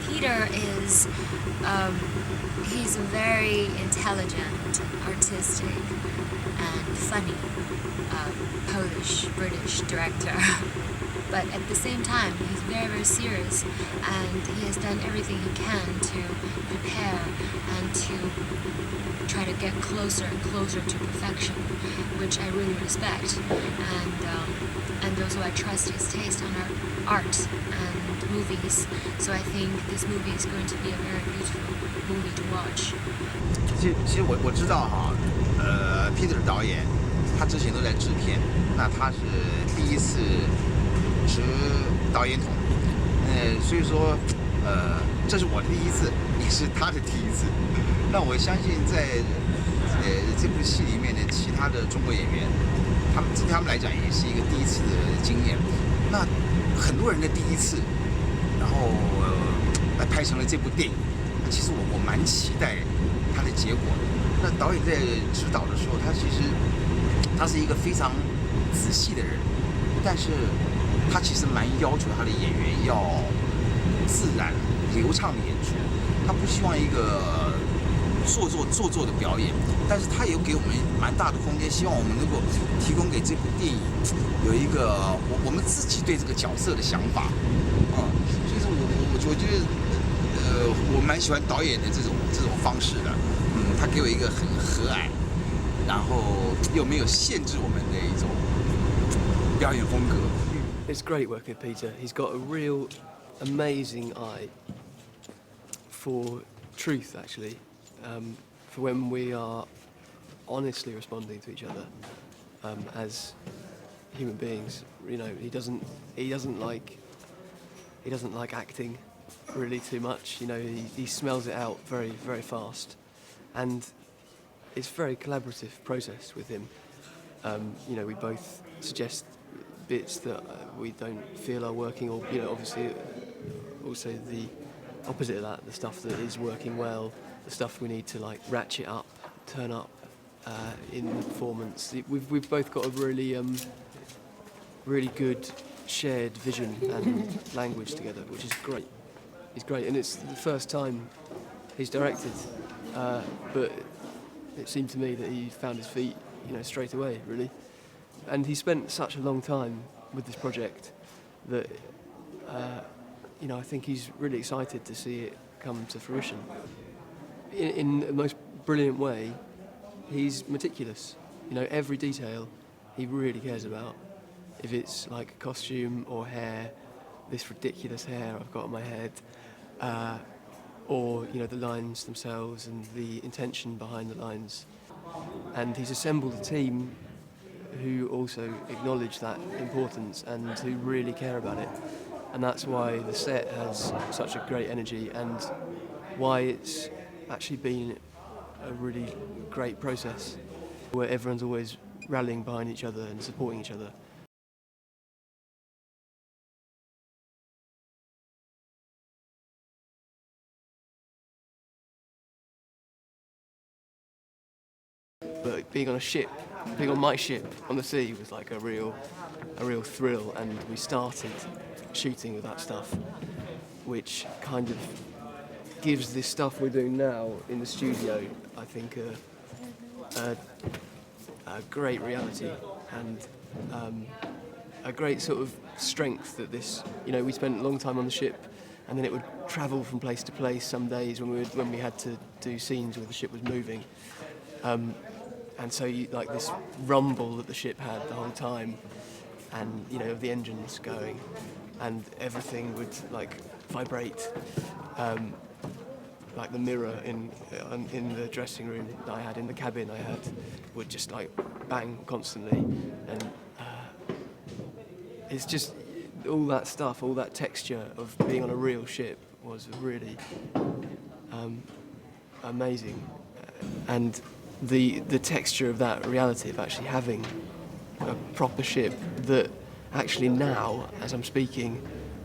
Peter is, he's a very intelligent, artistic, and funny Polish, British director. But at the same time, he's very, very serious, and he has done everything he can to prepare and to try to get closer and closer to perfection, which I really respect. And also I trust his taste on art and movies. So I think this movie is going to be a very beautiful movie to watch. 其实我知道哈，Peter 导演，他之前都在制片，那他是第一次持导演筒，所以说这是我的第一次，也是他的第一次。那我相信在这部戏里面的其他的中国演员，对他们来讲也是一个第一次的经验。那很多人的第一次，然后来拍成了这部电影。其实我蛮期待它的结果的。那导演在指导的时候，他是一个非常仔细的人，但是他其实蛮要求他的演员要自然流畅的演出，他不希望一个做作的表演，但是他也给我们蛮大的空间，希望我们能够提供给这部电影有一个我们自己对这个角色的想法，所以说我觉得我蛮喜欢导演的这种方式的，他给我一个很和蔼，然后又没有限制我们的一种表演风格。It's great working with Peter. He's got a real amazing eye for truth, actually, for when we are honestly responding to each other as human beings. You know, he doesn't like acting really too much. You know, he smells it out very, very fast, and it's a very collaborative process with him. You know, we both suggest bits that we don't feel are working, or you know, obviously also the opposite of that, the stuff that is working well, the stuff we need to like ratchet up, turn up in the performance. We've both got a really really good shared vision and language together, which is great. He's great, and it's the first time he's directed, but it seemed to me that he found his feet, you know, straight away, really. And he spent such a long time with this project that, you know, I think he's really excited to see it come to fruition. In the most brilliant way, he's meticulous. You know, every detail he really cares about. If it's like costume or hair, this ridiculous hair I've got on my head, or, you know, the lines themselves and the intention behind the lines. And he's assembled a team who also acknowledge that importance and who really care about it. And that's why the set has such a great energy and why it's actually been a really great process where everyone's always rallying behind each other and supporting each other. But being on a ship, being on my ship on the sea was like a real thrill, and we started shooting with that stuff, which kind of gives this stuff we're doing now in the studio, I think, a great reality and a great sort of strength that this, you know, we spent a long time on the ship, and then it would travel from place to place some days when we had to do scenes where the ship was moving. And so you, like this rumble that the ship had the whole time, and you know, of the engines going, and everything would like vibrate, like the mirror in the dressing room that I had, in the cabin I had, would just like bang constantly, and it's just all that stuff, all that texture of being on a real ship was really amazing, and the texture of that reality of actually having a proper ship that actually now, as I'm speaking,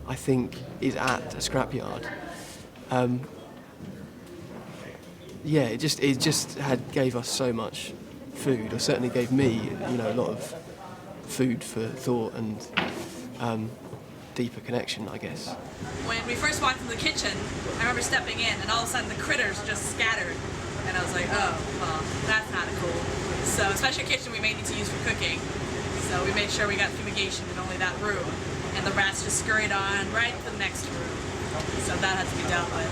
I think is at a scrapyard. Yeah, it just gave us so much food, or certainly gave me, you know, a lot of food for thought, and deeper connection, I guess. When we first walked into the kitchen, I remember stepping in and all of a sudden the critters just scattered. And I was like, oh, well, that's not cool. So, especially a kitchen we may need to use for cooking. So we made sure we got fumigation in only that room. And the rats just scurried on right to the next room. So that had to be dealt with.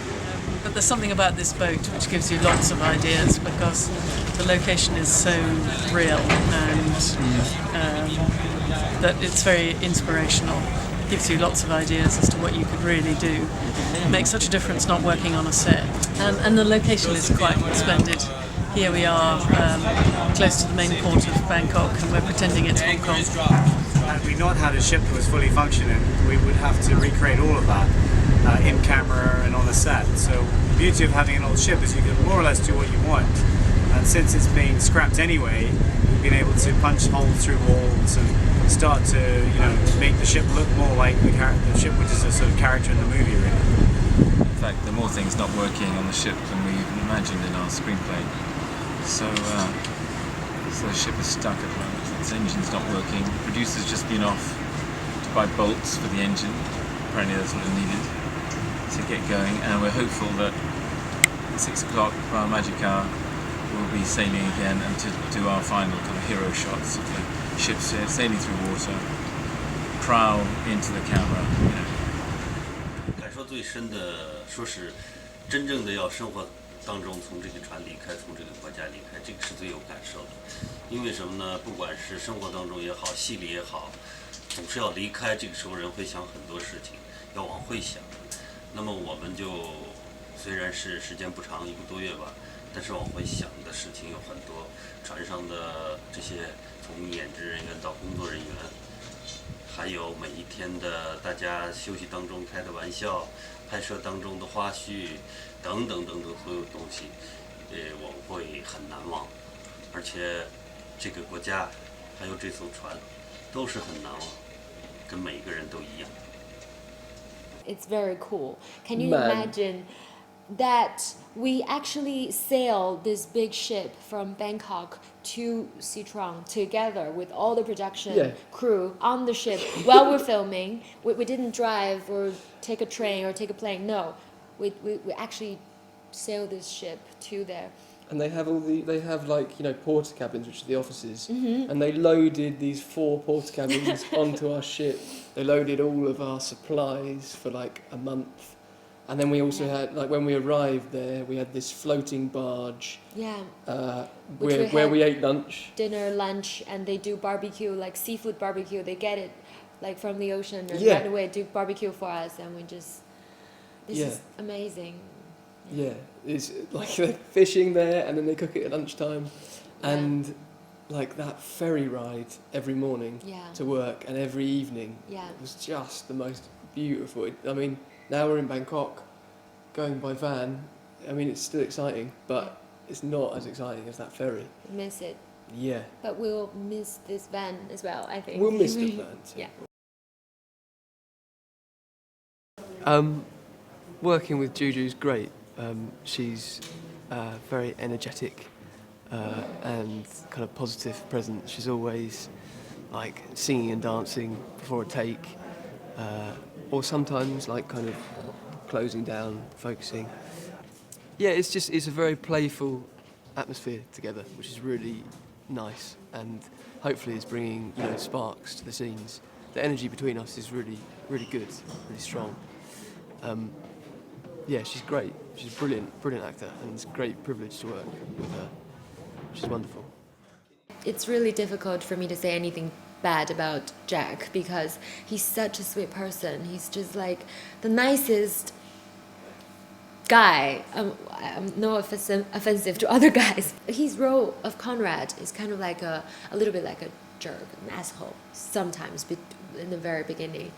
But there's something about this boat which gives you lots of ideas because the location is so real and that it's very inspirational. It gives you lots of ideas as to what you could really do. It makes such a difference not working on a set. And the location is quite splendid. Here we are close to the main port of Bangkok and we're pretending it's Hong Kong. Had we not had a ship that was fully functioning, we would have to recreate all of that in camera and on the set. So the beauty of having an old ship is you can more or less do what you want. And since it's being scrapped anyway, we've been able to punch holes through walls and start to, make the ship look more like the ship, which is a sort of character in the movie, really. In fact, there are more things not working on the ship than we even imagined in our screenplay. So the ship is stuck at the moment. Its engine's not working. The producer's just been off to buy bolts for the engine. Apparently that's what it needed to get going. And we're hopeful that at 6 o'clock our magic hour we'll be sailing again and to do our final kind of hero shots of the ship sailing through water, prow into the camera. 感受最深的，说是真正的要生活当中从这个船离开，从这个国家离开，这个是最有感受的。因为什么呢？不管是生活当中也好，戏里也好，总是要离开。这个时候人会想很多事情，要往回想。那么我们就虽然是时间不长，1个多月吧，但是往回想的事情有很多。船上的这些从演职人员到工作人员，还有每一天的大家休息当中开的玩笑，拍摄当中的花絮，等等等等所有东西，我会很难忘。而且这个国家还有这艘船，都是很难忘，跟每一个人都一样。It's very cool. Can you Man. imagine that we actually sailed this big ship from Bangkok to Sichuan together with all the production crew on the ship while we're filming? We didn't drive or take a train or take a plane. No, we actually sailed this ship to there. And they have porter cabins, which are the offices, and they loaded these 4 porter cabins onto our ship. They loaded all of our supplies for like a month. And then we also had, when we arrived there, we had this floating barge. Yeah. Where we ate lunch. Dinner, lunch, and they do barbecue, like seafood barbecue. They get it, from the ocean, and Yeah. right away do barbecue for us, and we just. This Yeah. is amazing. Yeah, it's like they're fishing there, and then they cook it at lunchtime, and that ferry ride every morning to work and every evening was just the most beautiful. I mean, now we're in Bangkok, going by van. I mean, it's still exciting, but it's not as exciting as that ferry. Miss it. Yeah. But we'll miss this van as well, I think. We'll miss the van too. Yeah. Working with Juju's great. She's very energetic and kind of positive present. She's always singing and dancing before a take, or sometimes kind of closing down, focusing. Yeah, it's a very playful atmosphere together, which is really nice, and hopefully is bringing sparks to the scenes. The energy between us is really, really good, really strong. Yeah, she's great. She's a brilliant actor, and it's a great privilege to work with her. She's wonderful. It's really difficult for me to say anything bad about Jack because he's such a sweet person. He's just the nicest guy. No offensive to other guys. His role of Conrad is kind of a little bit like a jerk, an asshole sometimes in the very beginning.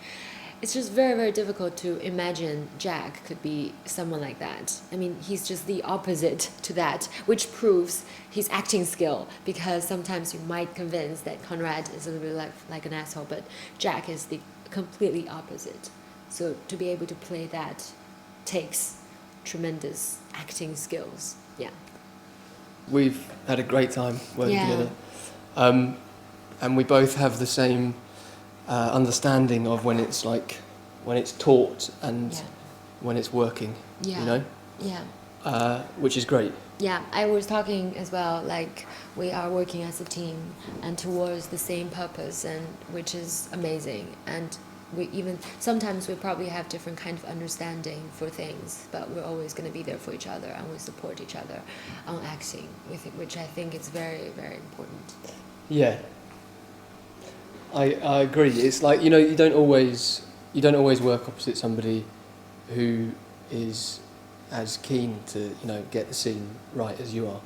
It's just very, very difficult to imagine Jack could be someone like that. I mean, he's just the opposite to that, which proves his acting skill, because sometimes you might convince that Conrad is a little bit like an asshole, but Jack is the completely opposite. So to be able to play that takes tremendous acting skills. Yeah. We've had a great time working together. And we both have the same understanding of when it's when it's taught and Yeah. when it's working. Yeah. You know, which is great. Yeah, I was talking as well, like we are working as a team and towards the same purpose, and which is amazing. And we even sometimes we probably have different kind of understanding for things, but we're always going to be there for each other and we support each other on acting, which I think is very, very important. Yeah, I agree. It's like, you know, you don't always work opposite somebody who is as keen to, you know, get the scene right as you are.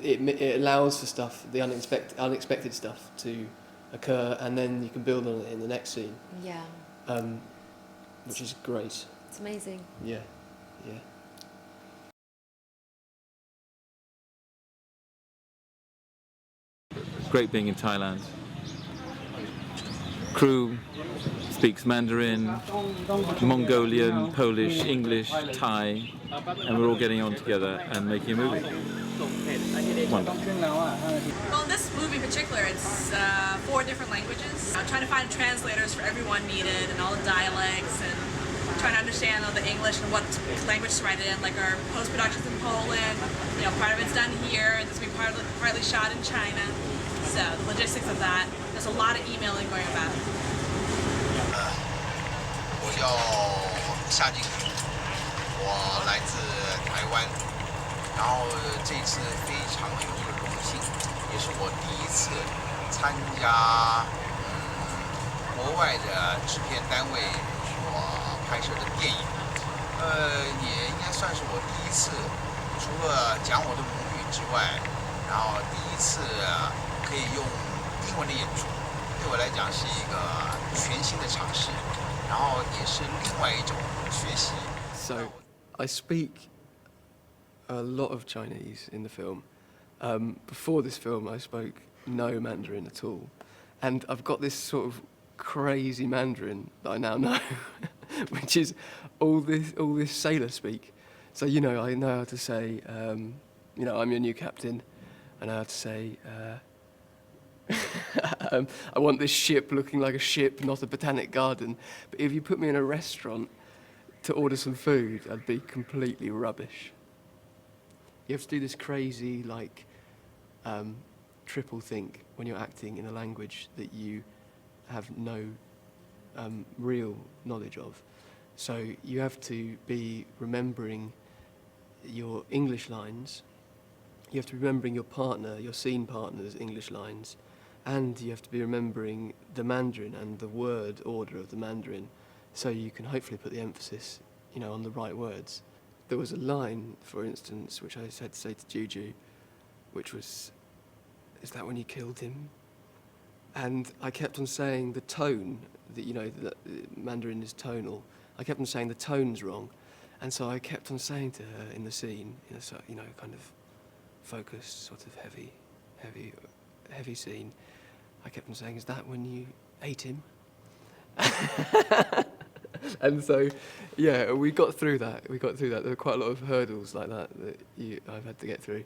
It allows for stuff, the unexpected stuff to occur, and then you can build on it in the next scene. Yeah. Which is great. It's amazing. Yeah. Great being in Thailand. Crew speaks Mandarin, Mongolian, Polish, English, Thai, and we're all getting on together and making a movie. Wonderful. Well, in this movie in particular, it's 4 different languages. I'm trying to find translators for everyone needed and all the dialects, and trying to understand all the English and what language to write it in. Like our post-production's in Poland, you know, part of it's done here, and this will be partly shot in China. So the logistics of that, there's a lot of emailing going about. 我叫夏金平，我来自台湾，然后这次非常有这个荣幸，也是我第一次参加国外的制片单位所拍摄的电影，也应该算是我第一次，除了讲我的母语之外，然后第一次可以用英文的演出，对我来讲是一个全新的尝试。 然后也是另外一种学习。 So, I speak a lot of Chinese in the film. Before this film, I spoke no Mandarin at all, and I've got this sort of crazy Mandarin that I now know, which is all this sailor speak. So you know, I know how to say, you know, I'm your new captain. I know how to say. I want this ship looking like a ship, not a botanic garden. But if you put me in a restaurant to order some food, I'd be completely rubbish. You have to do this crazy, like, triple think when you're acting in a language that you have no real knowledge of. So you have to be remembering your English lines, you have to be remembering your partner, your scene partner's English lines, and you have to be remembering the Mandarin and the word order of the Mandarin, so you can hopefully put the emphasis, you know, on the right words. There was a line, for instance, which I had to say to Juju, which was, "Is that when you killed him?" And I kept on saying the tone, that, you know, the Mandarin is tonal. I kept on saying the tone's wrong, and so I kept on saying to her in the scene, in a, you know, kind of focused, sort of heavy scene. I kept on saying, "Is that when you ate him?" And so, yeah, we got through that. There were quite a lot of hurdles like that I've had to get through.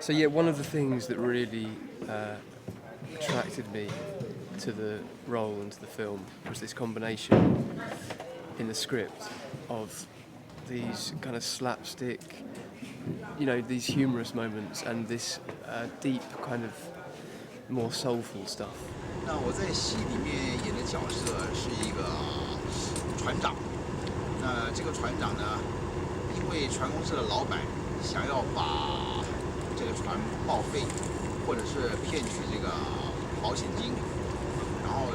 So yeah, one of the things that really attracted me to the role and to the film was this combination in the script of these kind of slapstick, you know, these humorous moments and this deep kind of more soulful stuff. 那我在戏里面演的角色是一个船长。那这个船长呢，因为船公司的老板想要把这个船报废，或者是骗取这个保险金，然后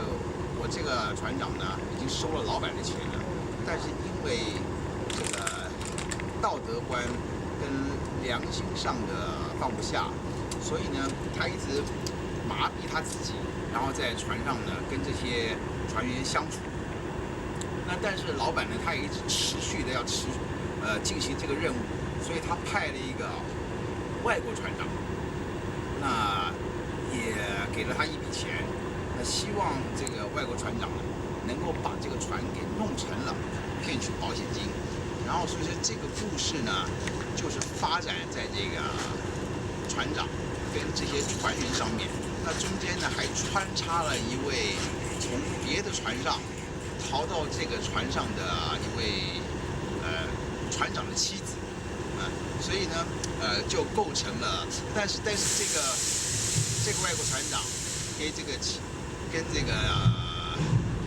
我这个船长呢已经收了老板的钱了，但是因为这个道德观跟良心上的放不下，所以呢他一直麻痹他自己，然后在船上呢跟这些船员相处。那但是老板呢他也一直持续的要进行这个任务，所以他派了一个外国船长，那也给了他一笔钱，那希望这个外国船长呢能够把这个船给弄成了，骗取保险金。然后所以说这个故事呢，就是发展在这个船长跟这些船员上面。那中间呢还穿插了一位从别的船上逃到这个船上的一位船长的妻子，所以呢就构成了，但是这个外国船长跟这个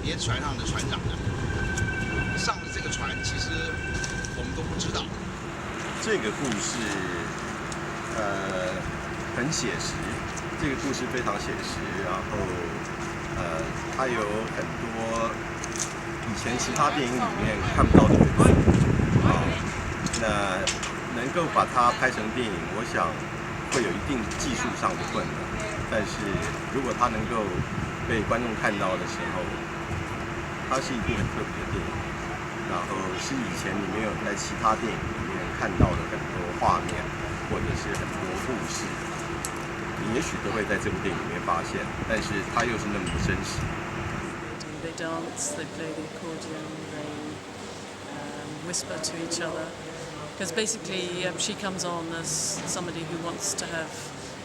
别的船上的船长呢上了这个船，其实我们都不知道。这个故事很写实，这个故事非常写实，然后它有很多以前其他电影里面看不到的元素啊，那能够把它拍成电影，我想会有一定技术上的困难，但是如果它能够被观众看到的时候，它是一部很特别的电影，然后是以前你没有在其他电影里面看到的很多画面，或者是很多故事，你也许都会在这部电影里面发现，但是它又是那么的真实。They dance, they play the accordion, they whisper to each other. Because basically she comes on as somebody who wants to have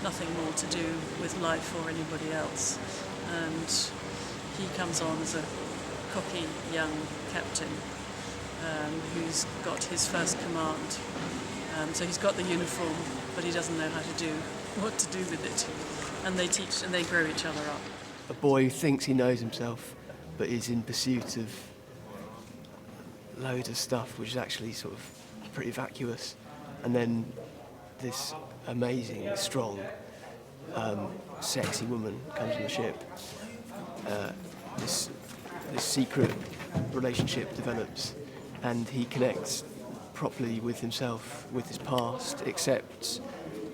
nothing more to do with life or anybody else. And he comes on as a cocky young captain who's got his first command. So he's got the uniform, but he doesn't know what to do with it. And they teach and they grow each other up. A boy who thinks he knows himself, but is in pursuit of loads of stuff, which is actually sort of pretty vacuous. And then this amazing, strong, sexy woman comes on the ship. This secret relationship develops, and he connects properly with himself, with his past, accepts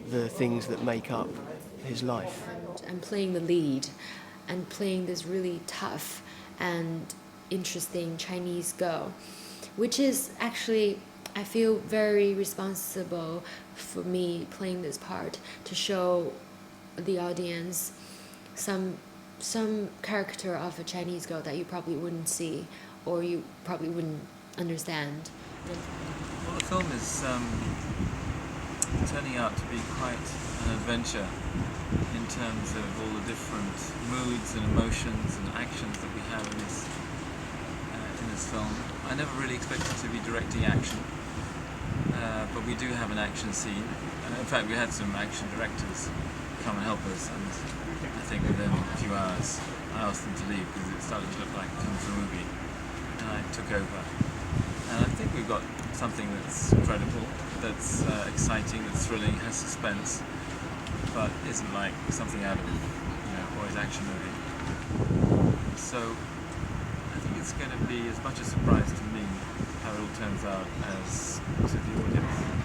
the things that make up his life. I'm playing the lead and playing this really tough and interesting Chinese girl, which is actually, I feel very responsible for me playing this part to show the audience some character of a Chinese girl that you probably wouldn't see or you probably wouldn't understand. Well, the film is turning out to be quite an adventure in terms of all the different moods and emotions and actions that we have in this film. I never really expected to be directing action, but we do have an action scene. In fact, we had some action directors come and help us, and I think within a few hours I asked them to leave because it started to look like a kung fu movie, and I took over. And I think we've got something that's credible, that's exciting, that's thrilling, has suspense, but isn't like something out of a boys' action movie. So I think it's going to be as much a surprise to me how it all turns out as to the audience.